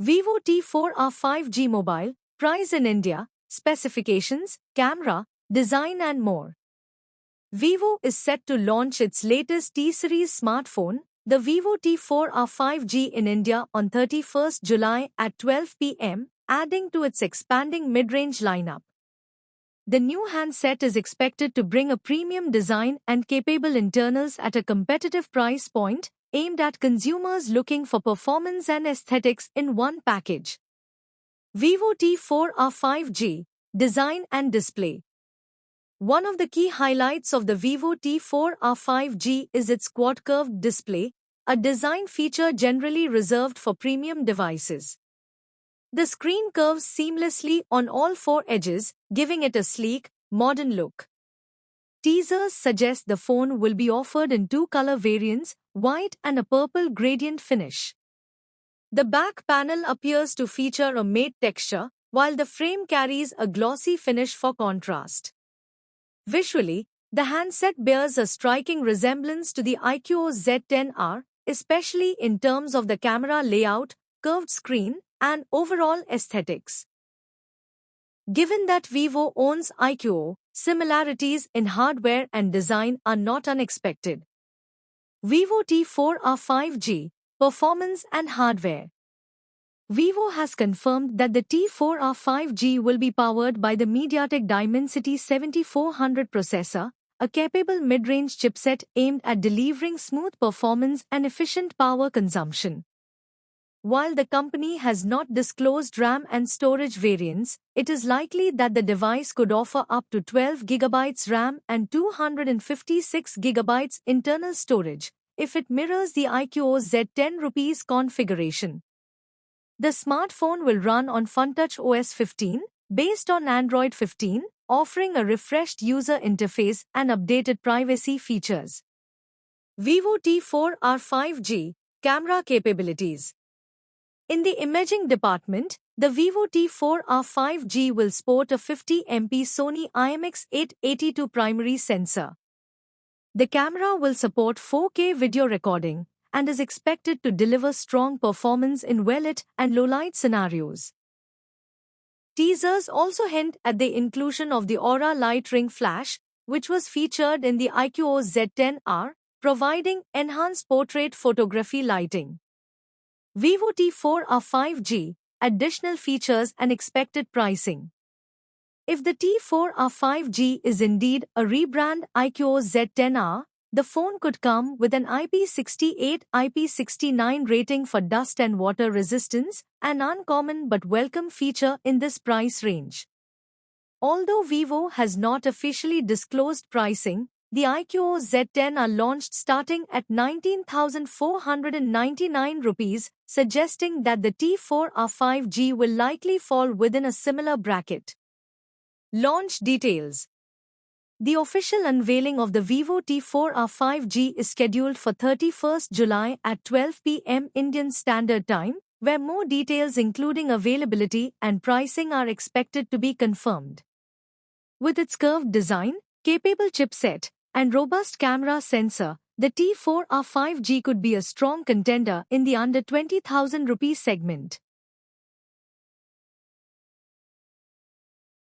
Vivo T4R 5G Mobile, price in India, specifications, camera, design and more. Vivo is set to launch its latest T-series smartphone, the Vivo T4R 5G in India on 31st July at 12 p.m., adding to its expanding mid-range lineup. The new handset is expected to bring a premium design and capable internals at a competitive price point, aimed at consumers looking for performance and aesthetics in one package. Vivo T4R 5G, Design and Display. One of the key highlights of the Vivo T4R 5G is its quad-curved display, a design feature generally reserved for premium devices. The screen curves seamlessly on all four edges, giving it a sleek, modern look. Teasers suggest the phone will be offered in two color variants, white and a purple gradient finish. The back panel appears to feature a matte texture, while the frame carries a glossy finish for contrast. Visually, the handset bears a striking resemblance to the iQOO Z10R, especially in terms of the camera layout, curved screen, and overall aesthetics. Given that Vivo owns iQOO, similarities in hardware and design are not unexpected. Vivo T4R 5G, Performance and Hardware. Vivo has confirmed that the T4R 5G will be powered by the MediaTek Dimensity 7400 processor, a capable mid-range chipset aimed at delivering smooth performance and efficient power consumption. While the company has not disclosed RAM and storage variants, it is likely that the device could offer up to 12 GB RAM and 256 GB internal storage, if it mirrors the iQOO Z10 rupees configuration. The smartphone will run on FunTouch OS 15, based on Android 15, offering a refreshed user interface and updated privacy features. Vivo T4R 5G, Camera Capabilities. In the imaging department, the Vivo T4R 5G will sport a 50MP Sony IMX882 primary sensor. The camera will support 4K video recording and is expected to deliver strong performance in well-lit and low-light scenarios. Teasers also hint at the inclusion of the Aura Light Ring Flash, which was featured in the iQOO Z10R, providing enhanced portrait photography lighting. Vivo T4R 5G, Additional Features and Expected Pricing. If the T4R 5G is indeed a rebrand iQOO Z10R, the phone could come with an IP68, IP69 rating for dust and water resistance, an uncommon but welcome feature in this price range. Although Vivo has not officially disclosed pricing, the iQOO Z10 are launched starting at 19,499 rupees, suggesting that the T4R 5G will likely fall within a similar bracket. Launch details. The official unveiling of the Vivo T4R 5G is scheduled for 31st July at 12 p.m. Indian Standard Time, where more details including availability and pricing are expected to be confirmed. With its curved design, capable chipset, and robust camera sensor, the T4R 5G could be a strong contender in the under 20,000 rupee segment.